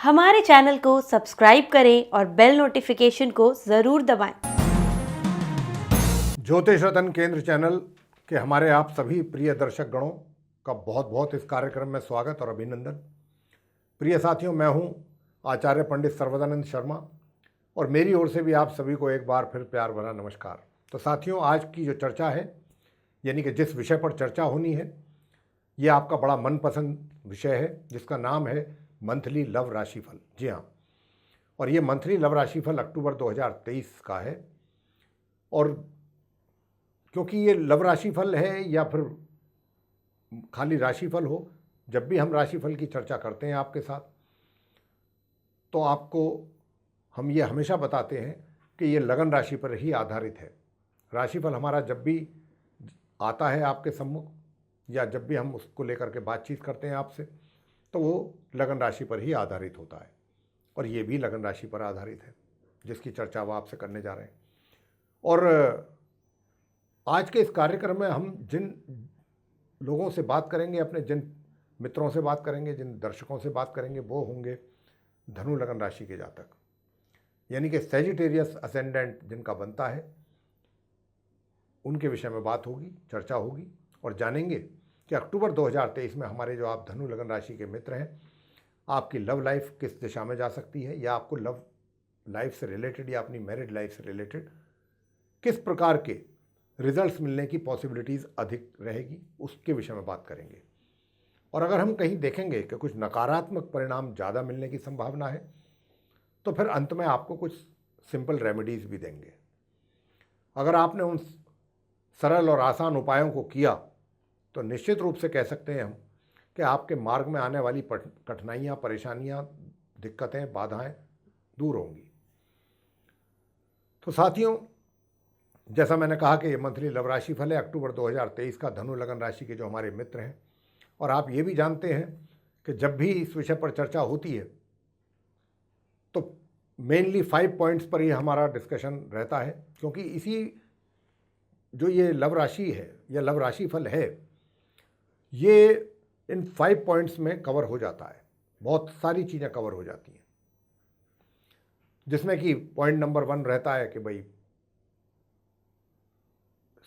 हमारे चैनल को सब्सक्राइब करें और बेल नोटिफिकेशन को ज़रूर दबाएं। ज्योतिष रतन केंद्र चैनल के हमारे आप सभी प्रिय दर्शक गणों का बहुत बहुत इस कार्यक्रम में स्वागत और अभिनंदन। प्रिय साथियों, मैं हूं आचार्य पंडित सर्वदानंद शर्मा और मेरी ओर से भी आप सभी को एक बार फिर प्यार भरा नमस्कार। तो साथियों, आज की जो चर्चा है, यानी कि जिस विषय पर चर्चा होनी है, ये आपका बड़ा मनपसंद विषय है जिसका नाम है मंथली लव राशिफल। जी हाँ, और ये मंथली लव राशिफल अक्टूबर 2023 का है। और क्योंकि ये लव राशिफल है या फिर खाली राशिफल हो, जब भी हम राशिफल की चर्चा करते हैं आपके साथ, तो आपको हम ये हमेशा बताते हैं कि ये लगन राशि पर ही आधारित है। राशिफल हमारा जब भी आता है आपके सम्मुख या जब भी हम उसको लेकर के बातचीत करते हैं आपसे, तो वो लगन राशि पर ही आधारित होता है। और ये भी लगन राशि पर आधारित है जिसकी चर्चा वो आपसे करने जा रहे हैं। और आज के इस कार्यक्रम में हम जिन लोगों से बात करेंगे, अपने जिन मित्रों से बात करेंगे, जिन दर्शकों से बात करेंगे, वो होंगे धनु लगन राशि के जातक, यानी कि सैजिटेरियस असेंडेंट जिनका बनता है, उनके विषय में बात होगी, चर्चा होगी और जानेंगे कि अक्टूबर 2023 में हमारे जो आप धनु लगन राशि के मित्र हैं, आपकी लव लाइफ किस दिशा में जा सकती है, या आपको लव लाइफ से रिलेटेड या अपनी मैरिड लाइफ से रिलेटेड किस प्रकार के रिजल्ट्स मिलने की पॉसिबिलिटीज़ अधिक रहेगी, उसके विषय में बात करेंगे। और अगर हम कहीं देखेंगे कि कुछ नकारात्मक परिणाम ज़्यादा मिलने की संभावना है, तो फिर अंत में आपको कुछ सिंपल रेमेडीज़ भी देंगे। अगर आपने उन सरल और आसान उपायों को किया तो निश्चित रूप से कह सकते हैं हम कि आपके मार्ग में आने वाली कठिनाइयाँ, परेशानियाँ, दिक्कतें, बाधाएं दूर होंगी। तो साथियों, जैसा मैंने कहा कि ये मंथली लव राशि फल है अक्टूबर 2023 का धनु लगन राशि के जो हमारे मित्र हैं। और आप ये भी जानते हैं कि जब भी इस विषय पर चर्चा होती है तो मेनली 5 पॉइंट्स पर ही हमारा डिस्कशन रहता है, क्योंकि इसी जो ये लव राशि है या लव राशि फल है, ये इन 5 पॉइंट्स में कवर हो जाता है। बहुत सारी चीज़ें कवर हो जाती हैं, जिसमें कि पॉइंट नंबर 1 रहता है कि भाई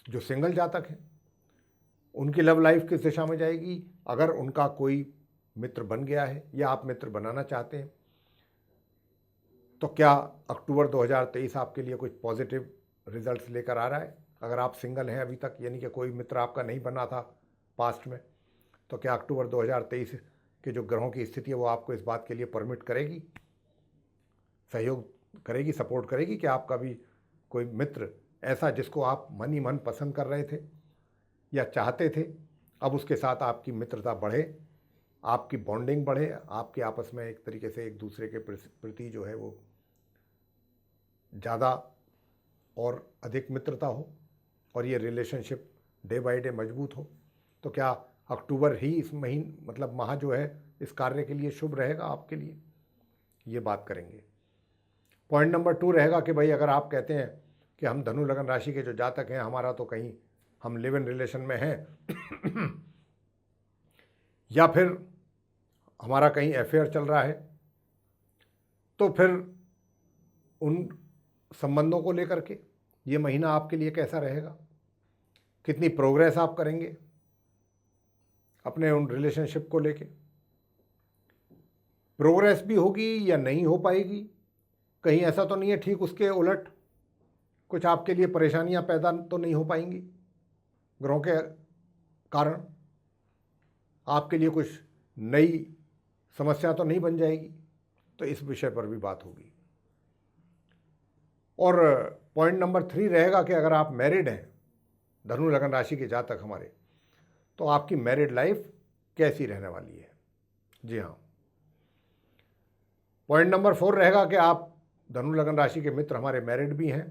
जो सिंगल जातक हैं उनकी लव लाइफ किस दिशा में जाएगी। अगर उनका कोई मित्र बन गया है या आप मित्र बनाना चाहते हैं, तो क्या अक्टूबर 2023 आपके लिए कुछ पॉजिटिव रिजल्ट्स लेकर आ रहा है। अगर आप सिंगल हैं अभी तक, यानी कि कोई मित्र आपका नहीं बना था पास्ट में, तो क्या अक्टूबर 2023 के जो ग्रहों की स्थिति है वो आपको इस बात के लिए परमिट करेगी, सहयोग करेगी, सपोर्ट करेगी कि आपका भी कोई मित्र ऐसा जिसको आप मन ही मन पसंद कर रहे थे या चाहते थे, अब उसके साथ आपकी मित्रता बढ़े, आपकी बॉन्डिंग बढ़े, आपके आपस में एक तरीके से एक दूसरे के प्रति जो है वो ज़्यादा और अधिक मित्रता हो और ये रिलेशनशिप डे बाय डे मजबूत हो। तो क्या अक्टूबर ही इस मतलब माह जो है इस कार्य के लिए शुभ रहेगा आपके लिए, ये बात करेंगे। पॉइंट नंबर 2 रहेगा कि भाई अगर आप कहते हैं कि हम धनु लगन राशि के जो जातक हैं, हमारा तो कहीं हम लिव इन रिलेशन में हैं या फिर हमारा कहीं अफेयर चल रहा है, तो फिर उन संबंधों को लेकर के ये महीना आपके लिए कैसा रहेगा, कितनी प्रोग्रेस आप करेंगे अपने उन रिलेशनशिप को लेके, प्रोग्रेस भी होगी या नहीं हो पाएगी, कहीं ऐसा तो नहीं है ठीक उसके उलट कुछ आपके लिए परेशानियां पैदा तो नहीं हो पाएंगी ग्रहों के कारण, आपके लिए कुछ नई समस्या तो नहीं बन जाएगी। तो इस विषय पर भी बात होगी। और पॉइंट नंबर 3 रहेगा कि अगर आप मैरिड हैं, धनु लगन राशि के जातक हमारे, तो आपकी मैरिड लाइफ कैसी रहने वाली है। जी हाँ, पॉइंट नंबर 4 रहेगा कि आप धनु लगन राशि के मित्र हमारे मैरिड भी हैं,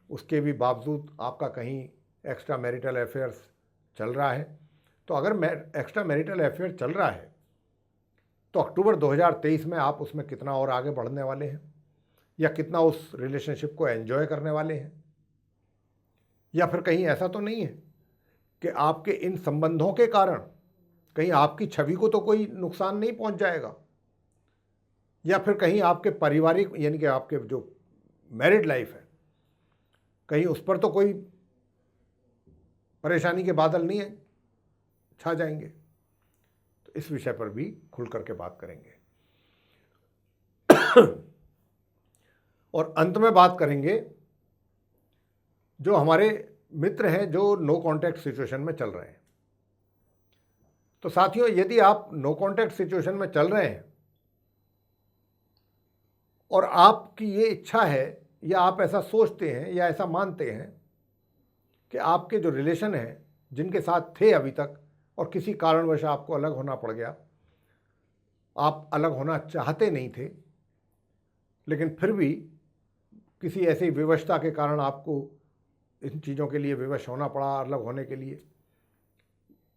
उसके भी बावजूद आपका कहीं एक्स्ट्रा मैरिटल अफेयर्स चल रहा है। तो अगर एक्स्ट्रा मैरिटल अफेयर चल रहा है तो अक्टूबर 2023 में आप उसमें कितना और आगे बढ़ने वाले हैं, या कितना उस रिलेशनशिप को एंजॉय करने वाले हैं, या फिर कहीं ऐसा तो नहीं है कि आपके इन संबंधों के कारण कहीं आपकी छवि को तो कोई नुकसान नहीं पहुंच जाएगा। या फिर कहीं आपके पारिवारिक यानी कि आपके जो मैरिड लाइफ है, कहीं उस पर तो कोई परेशानी के बादल नहीं है छा जाएंगे। तो इस विषय पर भी खुल करके बात करेंगे। और अंत में बात करेंगे जो हमारे मित्र हैं जो नो कांटेक्ट सिचुएशन में चल रहे हैं। तो साथियों, यदि आप नो कांटेक्ट सिचुएशन में चल रहे हैं और आपकी ये इच्छा है या आप ऐसा सोचते हैं या ऐसा मानते हैं कि आपके जो रिलेशन हैं जिनके साथ थे अभी तक और किसी कारणवश आपको अलग होना पड़ गया, आप अलग होना चाहते नहीं थे, लेकिन फिर भी किसी ऐसी विवशता के कारण आपको इन चीज़ों के लिए विवश होना पड़ा, अलग होने के लिए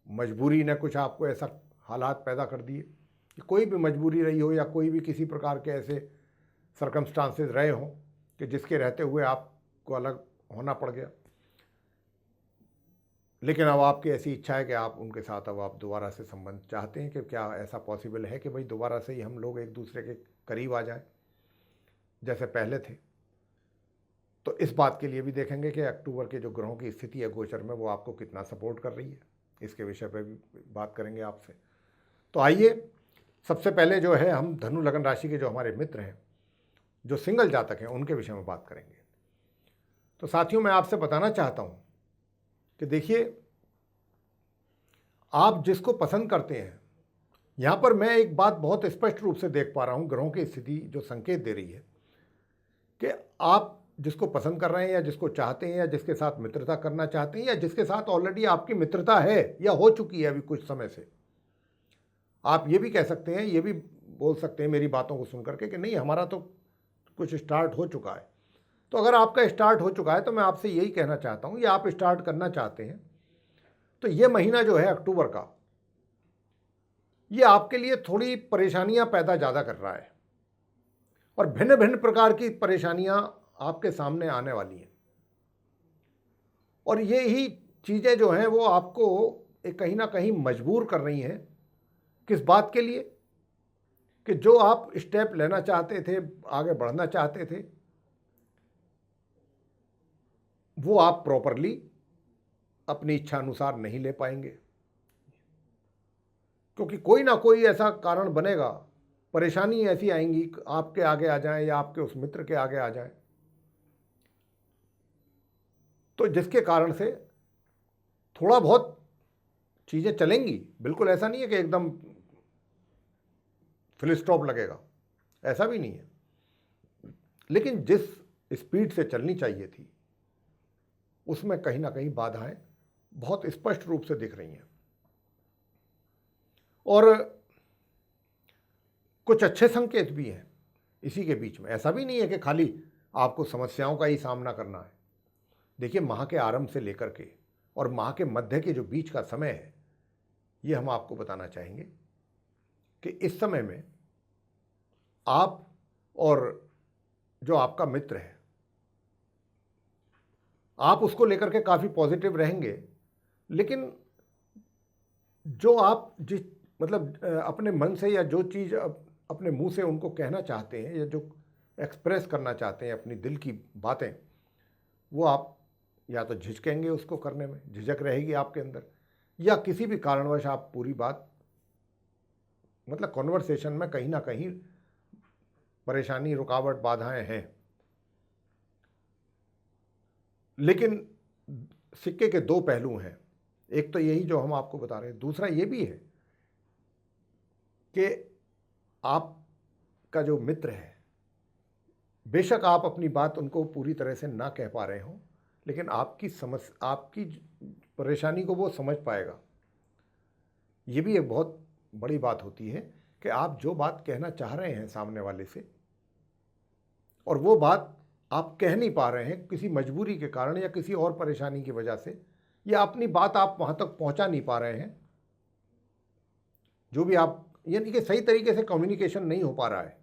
मजबूरी ने कुछ आपको ऐसा हालात पैदा कर दिए कि कोई भी मजबूरी रही हो या कोई भी किसी प्रकार के ऐसे सर्कमस्टांसेस रहे हों कि जिसके रहते हुए आपको अलग होना पड़ गया, लेकिन अब आपकी ऐसी इच्छा है कि आप उनके साथ अब आप दोबारा से संबंध चाहते हैं कि क्या ऐसा पॉसिबल है कि भाई दोबारा से ही हम लोग एक दूसरे के करीब आ जाएं जैसे पहले थे। तो इस बात के लिए भी देखेंगे कि अक्टूबर के जो ग्रहों की स्थिति है गोचर में वो आपको कितना सपोर्ट कर रही है, इसके विषय पर भी बात करेंगे आपसे। तो आइए, सबसे पहले जो है हम धनु लगन राशि के जो हमारे मित्र हैं जो सिंगल जातक हैं उनके विषय में बात करेंगे। तो साथियों, मैं आपसे बताना चाहता हूं कि देखिए, आप जिसको पसंद करते हैं, यहाँ पर मैं एक बात बहुत स्पष्ट रूप से देख पा रहा हूँ, ग्रहों की स्थिति जो संकेत दे रही है कि आप जिसको पसंद कर रहे हैं या जिसको चाहते हैं या जिसके साथ मित्रता करना चाहते हैं या जिसके साथ ऑलरेडी आपकी मित्रता है या हो चुकी है अभी कुछ समय से, आप ये भी कह सकते हैं, ये भी बोल सकते हैं मेरी बातों को सुन करके कि नहीं, हमारा तो कुछ स्टार्ट हो चुका है। तो अगर आपका स्टार्ट हो चुका है तो मैं आपसे यही कहना चाहता हूँ, या आप स्टार्ट करना चाहते हैं, तो ये महीना जो है अक्टूबर का, ये आपके लिए थोड़ी परेशानियां पैदा ज़्यादा कर रहा है और भिन्न भिन्न प्रकार की परेशानियां आपके सामने आने वाली हैं। और ये ही चीज़ें जो हैं वो आपको कहीं ना कहीं मजबूर कर रही हैं, किस बात के लिए, कि जो आप स्टेप लेना चाहते थे, आगे बढ़ना चाहते थे, वो आप प्रॉपरली अपनी इच्छा अनुसार नहीं ले पाएंगे, क्योंकि कोई ना कोई ऐसा कारण बनेगा, परेशानी ऐसी आएंगी, आपके आगे आ जाए या आपके उस मित्र के आगे आ जाए, तो जिसके कारण से थोड़ा बहुत चीज़ें चलेंगी। बिल्कुल ऐसा नहीं है कि एकदम फुल स्टॉप लगेगा, ऐसा भी नहीं है, लेकिन जिस स्पीड से चलनी चाहिए थी उसमें कहीं ना कहीं बाधाएं बहुत स्पष्ट रूप से दिख रही हैं। और कुछ अच्छे संकेत भी हैं इसी के बीच में। ऐसा भी नहीं है कि खाली आपको समस्याओं का ही सामना करना है। देखिए, माह के आरंभ से लेकर के और माह के मध्य के जो बीच का समय है, ये हम आपको बताना चाहेंगे कि इस समय में आप और जो आपका मित्र है, आप उसको लेकर के काफ़ी पॉजिटिव रहेंगे, लेकिन जो आप जिस मतलब अपने मन से या जो चीज़ अपने मुंह से उनको कहना चाहते हैं या जो एक्सप्रेस करना चाहते हैं अपनी दिल की बातें, वो आप या तो झिझकेंगे, उसको करने में झिझक रहेगी आपके अंदर, या किसी भी कारणवश आप पूरी बात मतलब कॉन्वर्सेशन में कहीं ना कहीं परेशानी, रुकावट, बाधाएं हैं। लेकिन सिक्के के दो पहलू हैं, एक तो यही जो हम आपको बता रहे हैं, दूसरा ये भी है कि आपका जो मित्र है, बेशक आप अपनी बात उनको पूरी तरह से ना कह पा रहे हो, लेकिन आपकी आपकी परेशानी को वो समझ पाएगा। ये भी एक बहुत बड़ी बात होती है कि आप जो बात कहना चाह रहे हैं सामने वाले से और वो बात आप कह नहीं पा रहे हैं किसी मजबूरी के कारण या किसी और परेशानी की वजह से, या अपनी बात आप वहाँ तक पहुँचा नहीं पा रहे हैं, जो भी आप यानी कि सही तरीके से कम्युनिकेशन नहीं हो पा रहा है।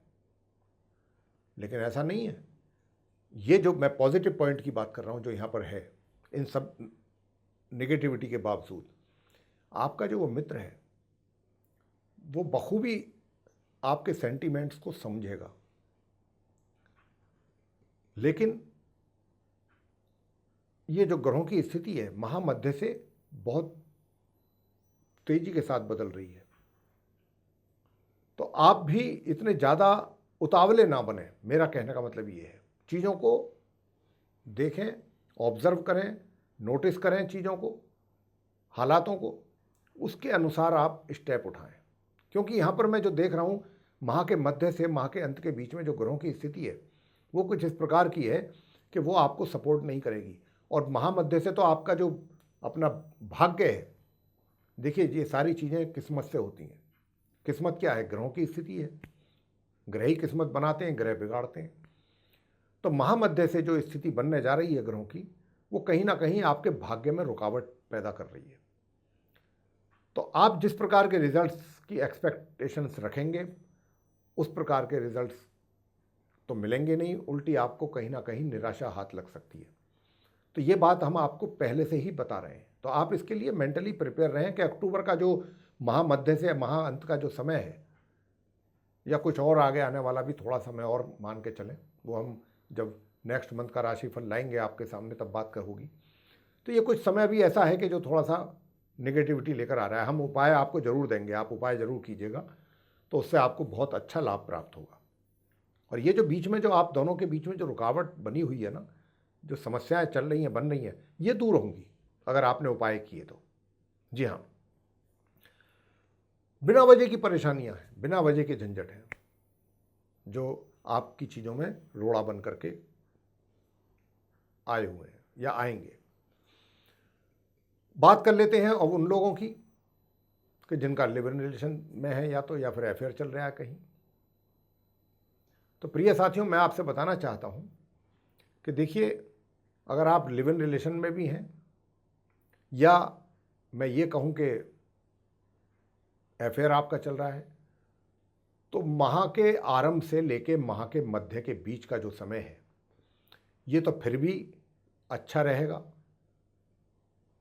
लेकिन ऐसा नहीं है, ये जो मैं पॉजिटिव पॉइंट की बात कर रहा हूँ जो यहाँ पर है, इन सब नेगेटिविटी के बावजूद आपका जो वो मित्र है वो बखूबी आपके सेंटीमेंट्स को समझेगा, लेकिन ये जो ग्रहों की स्थिति है महामध्य से बहुत तेजी के साथ बदल रही है, तो आप भी इतने ज़्यादा उतावले ना बने। मेरा कहने का मतलब ये है, चीज़ों को देखें, ऑब्जर्व करें, नोटिस करें चीज़ों को, हालातों को, उसके अनुसार आप स्टेप उठाएं। क्योंकि यहाँ पर मैं जो देख रहा हूँ, माह के मध्य से माह के अंत के बीच में जो ग्रहों की स्थिति है वो कुछ इस प्रकार की है कि वो आपको सपोर्ट नहीं करेगी। और महामध्य से तो आपका जो अपना भाग्य है, देखिए ये सारी चीज़ें किस्मत से होती हैं। किस्मत क्या है? ग्रहों की स्थिति है। ग्रह ही किस्मत बनाते हैं, ग्रह बिगाड़ते हैं। तो महामध्य से जो स्थिति बनने जा रही है ग्रहों की, वो कहीं ना कहीं आपके भाग्य में रुकावट पैदा कर रही है। तो आप जिस प्रकार के रिजल्ट्स की एक्सपेक्टेशंस रखेंगे उस प्रकार के रिजल्ट्स तो मिलेंगे नहीं, उल्टी आपको कहीं ना कहीं निराशा हाथ लग सकती है। तो ये बात हम आपको पहले से ही बता रहे हैं, तो आप इसके लिए मेंटली प्रिपेयर रहें कि अक्टूबर का जो महामध्य से महाअंत का जो समय है, या कुछ और आगे आने वाला भी थोड़ा समय और मान के चलें, वो हम जब नेक्स्ट मंथ का राशिफल लाएंगे आपके सामने तब बात होगी। तो ये कुछ समय भी ऐसा है कि जो थोड़ा सा नेगेटिविटी लेकर आ रहा है। हम उपाय आपको ज़रूर देंगे, आप उपाय ज़रूर कीजिएगा, तो उससे आपको बहुत अच्छा लाभ प्राप्त होगा। और ये जो बीच में जो आप दोनों के बीच में जो रुकावट बनी हुई है ना, जो समस्याएं चल रही हैं, बन रही हैं, ये दूर होंगी अगर आपने उपाय किए तो। जी हाँ, बिना वजह की परेशानियां हैं, बिना वजह के झंझट हैं जो आपकी चीज़ों में रोड़ा बन करके आए हुए हैं या आएंगे। बात कर लेते हैं अब उन लोगों की कि जिनका लिव इन रिलेशन में है या फिर अफेयर चल रहा है कहीं। तो प्रिय साथियों, मैं आपसे बताना चाहता हूं कि देखिए, अगर आप लिव इन रिलेशन में भी हैं, या मैं ये कहूं कि अफेयर आपका चल रहा है, तो माह के आरंभ से लेके माह के मध्य के बीच का जो समय है, ये तो फिर भी अच्छा रहेगा।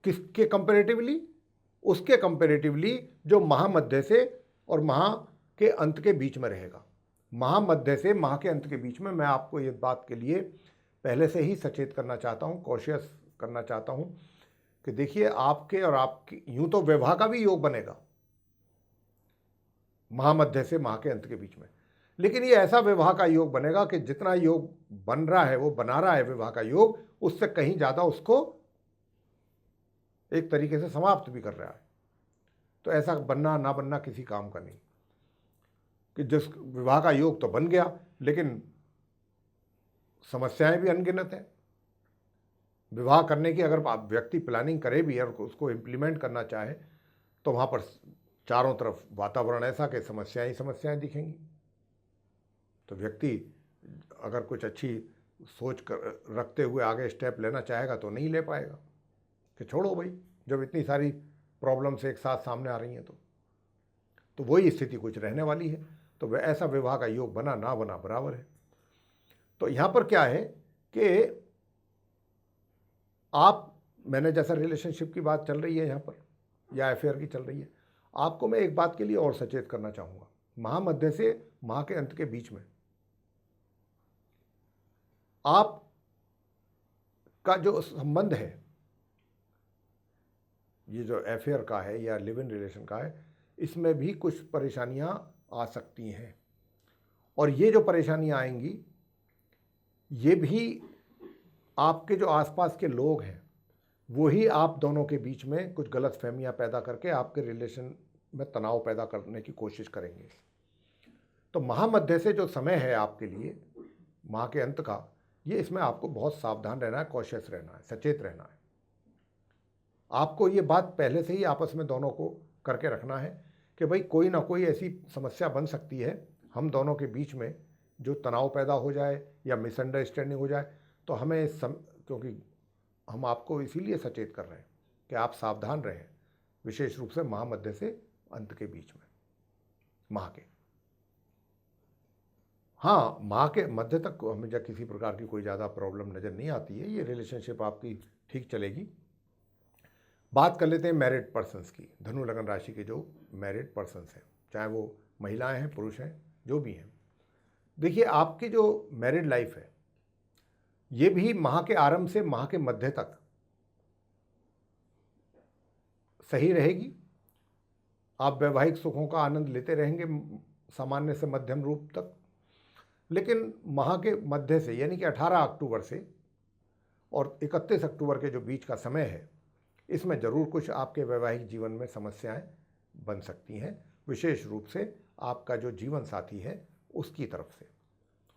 किसके कंपैरेटिवली? उसके कंपैरेटिवली जो महामध्य से और माह के अंत के बीच में रहेगा। महामध्य से माह के अंत के बीच में मैं आपको ये बात के लिए पहले से ही सचेत करना चाहता हूँ, कॉशियस करना चाहता हूँ कि देखिए, आपके और आपकी यूं तो विवाह का भी योग बनेगा महामध्य से माह के अंत के बीच में, लेकिन ये ऐसा विवाह का योग बनेगा कि जितना योग बन रहा है, वो बना रहा है विवाह का योग, उससे कहीं ज़्यादा उसको एक तरीके से समाप्त भी कर रहा है। तो ऐसा बनना ना बनना किसी काम का नहीं कि जिस विवाह का योग तो बन गया, लेकिन समस्याएं भी अनगिनत हैं। विवाह करने की अगर व्यक्ति प्लानिंग करे भी और उसको इम्प्लीमेंट करना चाहे, तो वहाँ पर चारों तरफ वातावरण ऐसा कि समस्याएं ही समस्याएं दिखेंगी। तो व्यक्ति अगर कुछ अच्छी सोच कर रखते हुए आगे स्टेप लेना चाहेगा तो नहीं ले पाएगा कि छोड़ो भाई, जब इतनी सारी प्रॉब्लम्स एक साथ सामने आ रही हैं तो वही स्थिति कुछ रहने वाली है। तो वह ऐसा विवाह का योग बना ना बना बराबर है। तो यहाँ पर क्या है कि मैंने जैसा रिलेशनशिप की बात चल रही है यहाँ पर, या अफेयर की चल रही है, आपको मैं एक बात के लिए और सचेत करना चाहूँगा। महामध्य से माह के अंत के बीच में आप का जो संबंध है, ये जो अफेयर का है या लिव इन रिलेशन का है, इसमें भी कुछ परेशानियां आ सकती हैं। और ये जो परेशानियां आएंगी, ये भी आपके जो आसपास के लोग हैं वही आप दोनों के बीच में कुछ गलतफहमियां पैदा करके आपके रिलेशन में तनाव पैदा करने की कोशिश करेंगे। तो महामध्य से जो समय है आपके लिए, माह के अंत का, ये इसमें आपको बहुत सावधान रहना है, कॉशियस रहना है, सचेत रहना है। आपको ये बात पहले से ही आपस में दोनों को करके रखना है कि भाई कोई ना कोई ऐसी समस्या बन सकती है हम दोनों के बीच में, जो तनाव पैदा हो जाए या मिसअंडरस्टैंडिंग हो जाए। तो हमें क्योंकि हम आपको इसीलिए सचेत कर रहे हैं कि आप सावधान रहें, विशेष रूप से महामध्य से अंत के बीच में, माह के। हाँ, माह के मध्य तक हमें जब किसी प्रकार की कोई ज़्यादा प्रॉब्लम नज़र नहीं आती है, ये रिलेशनशिप आपकी ठीक चलेगी। बात कर लेते हैं मैरिड पर्सन्स की। धनु लगन राशि के जो मैरिड पर्सन्स हैं, चाहे वो महिलाएं हैं, पुरुष हैं, जो भी हैं, देखिए आपकी जो मैरिड लाइफ है ये भी माह के आरंभ से माह के मध्य तक सही रहेगी। आप वैवाहिक सुखों का आनंद लेते रहेंगे सामान्य से मध्यम रूप तक। लेकिन माह के मध्य से यानी कि 18 अक्टूबर से और 31 अक्टूबर के जो बीच का समय है, इसमें ज़रूर कुछ आपके वैवाहिक जीवन में समस्याएं बन सकती हैं, विशेष रूप से आपका जो जीवन साथी है उसकी तरफ से।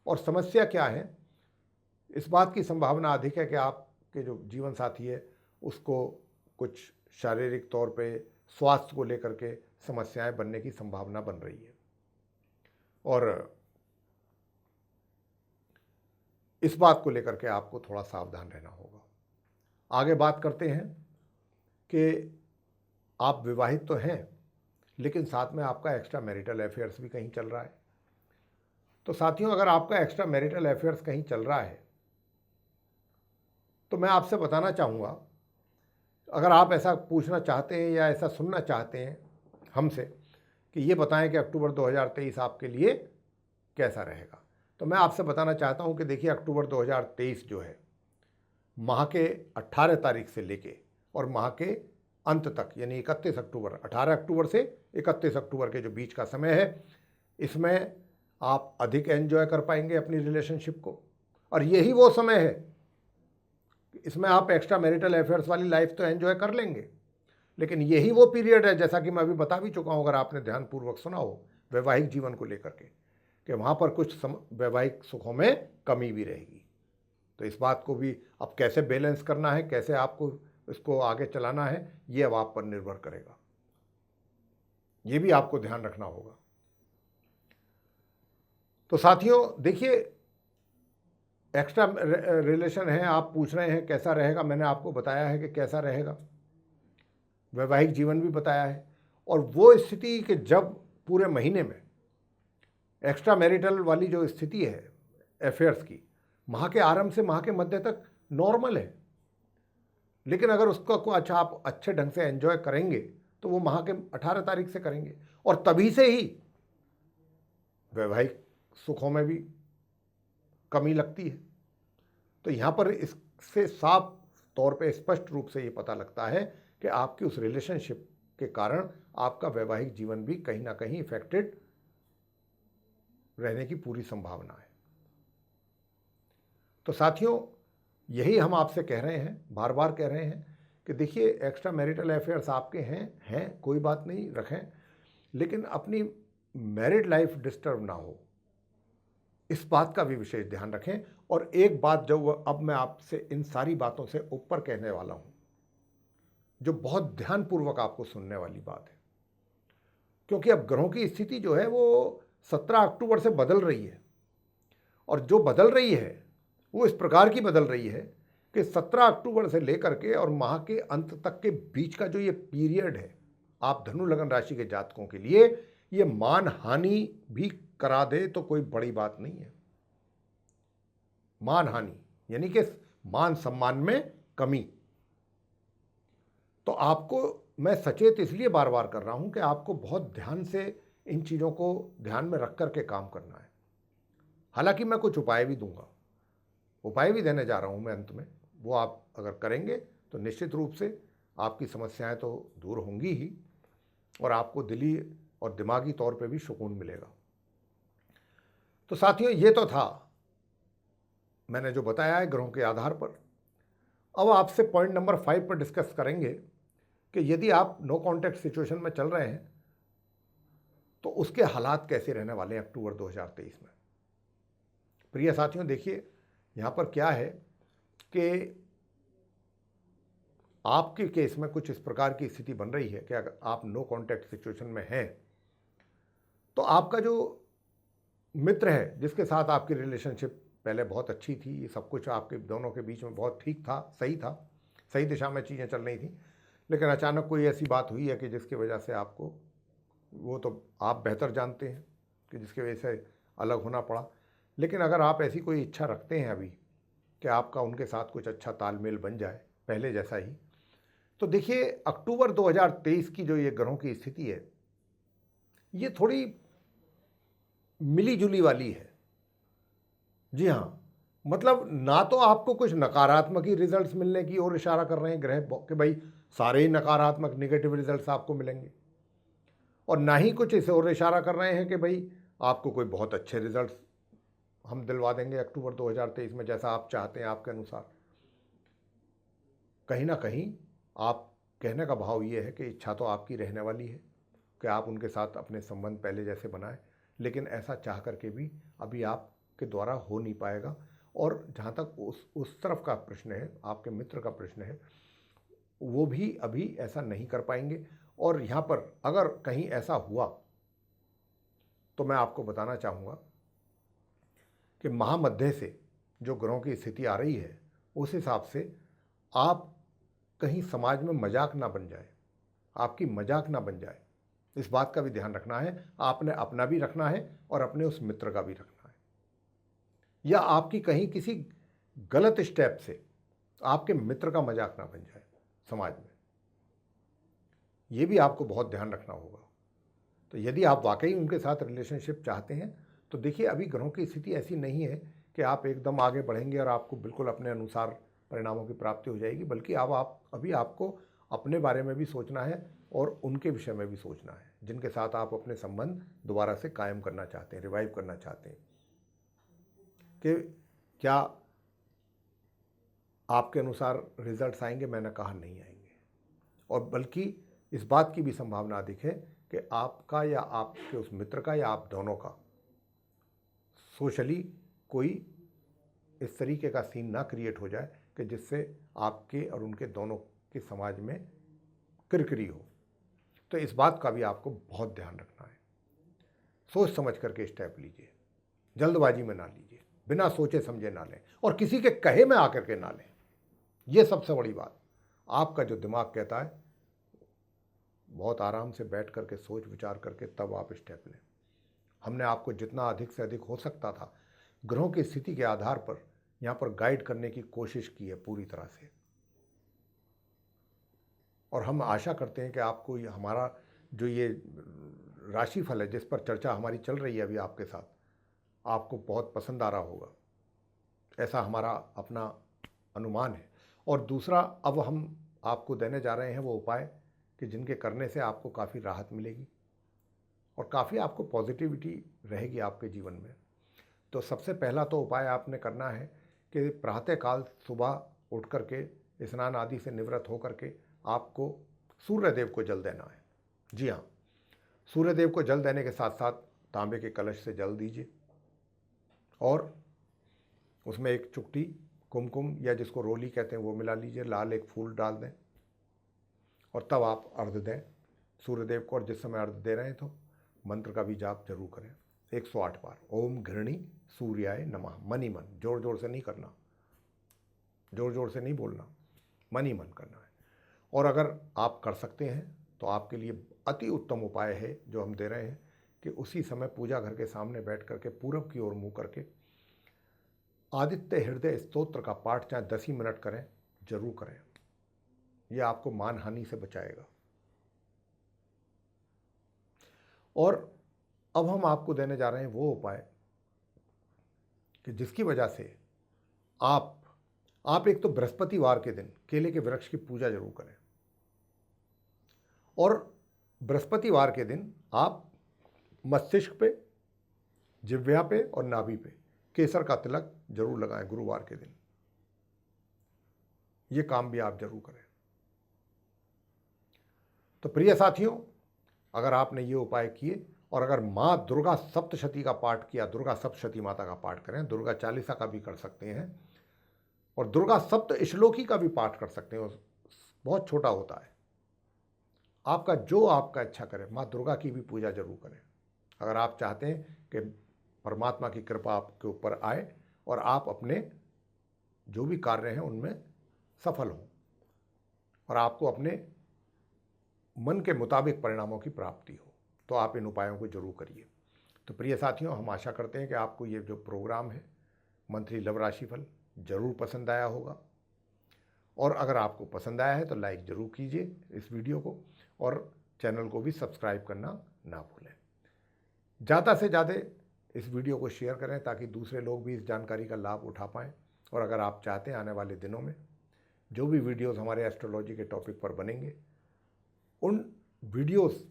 और समस्या क्या है, इस बात की संभावना अधिक है कि आपके जो जीवन साथी है उसको कुछ शारीरिक तौर पे स्वास्थ्य को लेकर के समस्याएं बनने की संभावना बन रही है। और इस बात को लेकर के आपको थोड़ा सावधान रहना होगा। आगे बात करते हैं कि आप विवाहित तो हैं लेकिन साथ में आपका एक्स्ट्रा मैरिटल अफेयर्स भी कहीं चल रहा है। तो साथियों, अगर आपका एक्स्ट्रा मैरिटल अफेयर्स कहीं चल रहा है तो मैं आपसे बताना चाहूँगा, अगर आप ऐसा पूछना चाहते हैं या ऐसा सुनना चाहते हैं हमसे कि ये बताएं कि अक्टूबर 2023 आपके लिए कैसा रहेगा, तो मैं आपसे बताना चाहता हूं कि देखिए अक्टूबर 2023 जो है माह के 18 तारीख से लेके और माह के अंत तक यानी 31 अक्टूबर, 18 अक्टूबर से 31 अक्टूबर के जो बीच का समय है, इसमें आप अधिक एंजॉय कर पाएंगे अपनी रिलेशनशिप को। और यही वो समय है, इसमें आप एक्स्ट्रा मैरिटल अफेयर्स वाली लाइफ तो एंजॉय कर लेंगे, लेकिन यही वो पीरियड है, जैसा कि मैं अभी बता भी चुका हूँ अगर आपने ध्यानपूर्वक सुना हो वैवाहिक जीवन को लेकर के, कि वहाँ पर कुछ वैवाहिक सुखों में कमी भी रहेगी। तो इस बात को भी अब कैसे बैलेंस करना है, कैसे आपको इसको आगे चलाना है, ये अब आप पर निर्भर करेगा। ये भी आपको ध्यान रखना होगा। तो साथियों देखिए, एक्स्ट्रा रिलेशन है, आप पूछ रहे हैं कैसा रहेगा, मैंने आपको बताया है कि कैसा रहेगा, वैवाहिक जीवन भी बताया है। और वो स्थिति कि जब पूरे महीने में एक्स्ट्रा मैरिटल वाली जो स्थिति है अफेयर्स की, माह के आरंभ से माह के मध्य तक नॉर्मल है, लेकिन अगर उसका को अच्छा आप अच्छे ढंग से एंजॉय करेंगे तो वो माह के 18 तारीख से करेंगे, और तभी से ही वैवाहिक सुखों में भी कमी लगती है। तो यहाँ पर इससे साफ तौर पे स्पष्ट रूप से ये पता लगता है कि आपकी उस रिलेशनशिप के कारण आपका वैवाहिक जीवन भी कहीं ना कहीं इफेक्टेड रहने की पूरी संभावना है। तो साथियों, यही हम आपसे कह रहे हैं, बार बार कह रहे हैं कि देखिए एक्स्ट्रा मैरिटल अफेयर्स आपके हैं कोई बात नहीं, रखें, लेकिन अपनी मैरिड लाइफ डिस्टर्ब ना हो, इस बात का भी विशेष ध्यान रखें। और एक बात जो अब मैं आपसे इन सारी बातों से ऊपर कहने वाला हूं, जो बहुत ध्यानपूर्वक आपको सुनने वाली बात है, क्योंकि अब ग्रहों की स्थिति जो है वो 17 अक्टूबर से बदल रही है, और जो बदल रही है वो इस प्रकार की बदल रही है कि 17 अक्टूबर से लेकर के और माह के अंत तक के बीच का जो ये पीरियड है, आप धनु लगन राशि के जातकों के लिए ये मान हानि भी करा दे तो कोई बड़ी बात नहीं है। मान हानि यानी कि मान सम्मान में कमी। तो आपको मैं सचेत इसलिए बार बार कर रहा हूं कि आपको बहुत ध्यान से इन चीज़ों को ध्यान में रख करके काम करना है। हालांकि मैं कुछ उपाय भी दूंगा, उपाय भी देने जा रहा हूं मैं अंत में, वो आप अगर करेंगे तो निश्चित रूप से आपकी समस्याएं तो दूर होंगी ही, और आपको दिली और दिमागी तौर पे भी सुकून मिलेगा। तो साथियों, ये तो था मैंने जो बताया है ग्रहों के आधार पर। अब आपसे पॉइंट नंबर 5 पर डिस्कस करेंगे कि यदि आप नो कॉन्टैक्ट सिचुएशन में चल रहे हैं तो उसके हालात कैसे रहने वाले हैं अक्टूबर 2023 में। प्रिय साथियों, देखिए यहाँ पर क्या है कि आपके केस में कुछ इस प्रकार की स्थिति बन रही है कि अगर आप नो कॉन्टैक्ट सिचुएशन में हैं तो आपका जो मित्र है जिसके साथ आपकी रिलेशनशिप पहले बहुत अच्छी थी, सब कुछ आपके दोनों के बीच में बहुत ठीक था, सही दिशा में चीज़ें चल रही थी, लेकिन अचानक कोई ऐसी बात हुई है कि जिसकी वजह से आपको, वो तो आप बेहतर जानते हैं कि जिसकी वजह से अलग होना पड़ा। लेकिन अगर आप ऐसी कोई इच्छा रखते हैं अभी कि आपका उनके साथ कुछ अच्छा तालमेल बन जाए पहले जैसा ही, तो देखिए अक्टूबर 2023 की जो ये ग्रहों की स्थिति है, ये थोड़ी मिली जुली वाली है। जी हाँ, मतलब ना तो आपको कुछ नकारात्मक ही रिजल्ट्स मिलने की ओर इशारा कर रहे हैं ग्रह कि भाई सारे ही नकारात्मक नेगेटिव रिजल्ट्स आपको मिलेंगे, और ना ही कुछ इस ओर इशारा कर रहे हैं कि भाई आपको कोई बहुत अच्छे रिजल्ट्स हम दिलवा देंगे अक्टूबर 2023 में, जैसा आप चाहते हैं आपके अनुसार। कहीं ना कहीं आप कहने का भाव ये है कि इच्छा तो आपकी रहने वाली है कि आप उनके साथ अपने संबंध पहले जैसे बनाएं, लेकिन ऐसा चाह करके भी अभी आपके द्वारा हो नहीं पाएगा। और जहाँ तक उस तरफ का प्रश्न है, आपके मित्र का प्रश्न है, वो भी अभी ऐसा नहीं कर पाएंगे। और यहाँ पर अगर कहीं ऐसा हुआ तो मैं आपको बताना चाहूँगा कि महामध्य से जो ग्रहों की स्थिति आ रही है, उस हिसाब से आप कहीं समाज में मजाक ना बन जाए, आपकी मजाक ना बन जाए, इस बात का भी ध्यान रखना है। आपने अपना भी रखना है और अपने उस मित्र का भी रखना है। या आपकी कहीं किसी गलत स्टेप से आपके मित्र का मजाक ना बन जाए समाज में, ये भी आपको बहुत ध्यान रखना होगा। तो यदि आप वाकई उनके साथ रिलेशनशिप चाहते हैं तो देखिए, अभी ग्रहों की स्थिति ऐसी नहीं है कि आप एकदम आगे बढ़ेंगे और आपको बिल्कुल अपने अनुसार परिणामों की प्राप्ति हो जाएगी, बल्कि अब अभी आपको अपने बारे में भी सोचना है और उनके विषय में भी सोचना है, जिनके साथ आप अपने संबंध दोबारा से कायम करना चाहते हैं, रिवाइव करना चाहते हैं, कि क्या आपके अनुसार रिजल्ट्स आएंगे। मैंने कहा नहीं आएंगे, और बल्कि इस बात की भी संभावना अधिक है कि आपका या आपके उस मित्र का या आप दोनों का सोशली कोई इस तरीके का सीन ना क्रिएट हो जाए कि जिससे आपके और उनके दोनों के समाज में किरकिरी हो। तो इस बात का भी आपको बहुत ध्यान रखना है। सोच समझ करके स्टेप लीजिए, जल्दबाजी में ना लीजिए, बिना सोचे समझे ना लें, और किसी के कहे में आकर के ना लें। ये सबसे बड़ी बात। आपका जो दिमाग कहता है, बहुत आराम से बैठ करके सोच विचार करके तब आप स्टेप लें। हमने आपको जितना अधिक से अधिक हो सकता था ग्रहों की स्थिति के आधार पर यहाँ पर गाइड करने की कोशिश की है पूरी तरह से, और हम आशा करते हैं कि आपको हमारा जो ये राशिफल है जिस पर चर्चा हमारी चल रही है अभी आपके साथ, आपको बहुत पसंद आ रहा होगा, ऐसा हमारा अपना अनुमान है। और दूसरा, अब हम आपको देने जा रहे हैं वो उपाय कि जिनके करने से आपको काफ़ी राहत मिलेगी और काफ़ी आपको पॉजिटिविटी रहेगी आपके जीवन में। तो सबसे पहला तो उपाय आपने करना है कि प्रातःकाल सुबह उठ करके स्नान आदि से निवृत्त होकर के आपको सूर्यदेव को जल देना है। जी हाँ, सूर्यदेव को जल देने के साथ साथ तांबे के कलश से जल दीजिए और उसमें एक चुटकी कुमकुम या जिसको रोली कहते हैं वो मिला लीजिए, लाल एक फूल डाल दें और तब आप अर्घ दें सूर्यदेव को। और जिस समय अर्घ दे रहे हैं तो मंत्र का भी जाप जरूर करें 108 बार, ओम घृणी सूर्याय नमः। मन ही मन, जोर जोर से नहीं करना, जोर जोर से नहीं बोलना, मन ही मन करना है। और अगर आप कर सकते हैं तो आपके लिए अति उत्तम उपाय है जो हम दे रहे हैं कि उसी समय पूजा घर के सामने बैठ करके पूरब की ओर मुँह करके आदित्य हृदय स्तोत्र का पाठ चाहे 10 ही मिनट करें, जरूर करें। यह आपको मानहानि से बचाएगा। और अब हम आपको देने जा रहे हैं वो उपाय कि जिसकी वजह से आप एक तो बृहस्पतिवार के दिन केले के वृक्ष की पूजा जरूर करें, और बृहस्पतिवार के दिन आप मस्तिष्क पे, जिह्वा पे और नाभि पे केसर का तिलक जरूर लगाएं गुरुवार के दिन। ये काम भी आप जरूर करें। तो प्रिय साथियों, अगर आपने ये उपाय किए और अगर माँ दुर्गा सप्तशती का पाठ किया, दुर्गा सप्तशती माता का पाठ करें, दुर्गा चालीसा का भी कर सकते हैं और दुर्गा सप्त श्लोकी का भी पाठ कर सकते हैं, बहुत छोटा होता है। आपका जो आपका इच्छा करे, माँ दुर्गा की भी पूजा जरूर करें अगर आप चाहते हैं कि परमात्मा की कृपा आपके ऊपर आए और आप अपने जो भी कार्य हैं उनमें सफल हों और आपको अपने मन के मुताबिक परिणामों की प्राप्ति हो। तो आप इन उपायों को जरूर करिए। तो प्रिय साथियों, हम आशा करते हैं कि आपको ये जो प्रोग्राम है मंथली लव राशिफल जरूर पसंद आया होगा, और अगर आपको पसंद आया है तो लाइक जरूर कीजिए इस वीडियो को और चैनल को भी सब्सक्राइब करना ना भूलें। ज़्यादा से ज़्यादा इस वीडियो को शेयर करें ताकि दूसरे लोग भी इस जानकारी का लाभ उठा पाएँ। और अगर आप चाहते हैं आने वाले दिनों में जो भी वीडियोस हमारे एस्ट्रोलॉजी के टॉपिक पर बनेंगे उन वीडियोस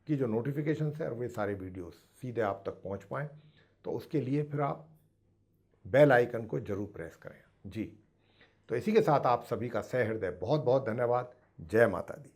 की जो नोटिफिकेशंस है और वे सारे वीडियोस सीधे आप तक पहुंच पाएँ, तो उसके लिए फिर आप बेल आइकन को जरूर प्रेस करें। जी, तो इसी के साथ आप सभी का सहृदय बहुत बहुत धन्यवाद। जय माता दी।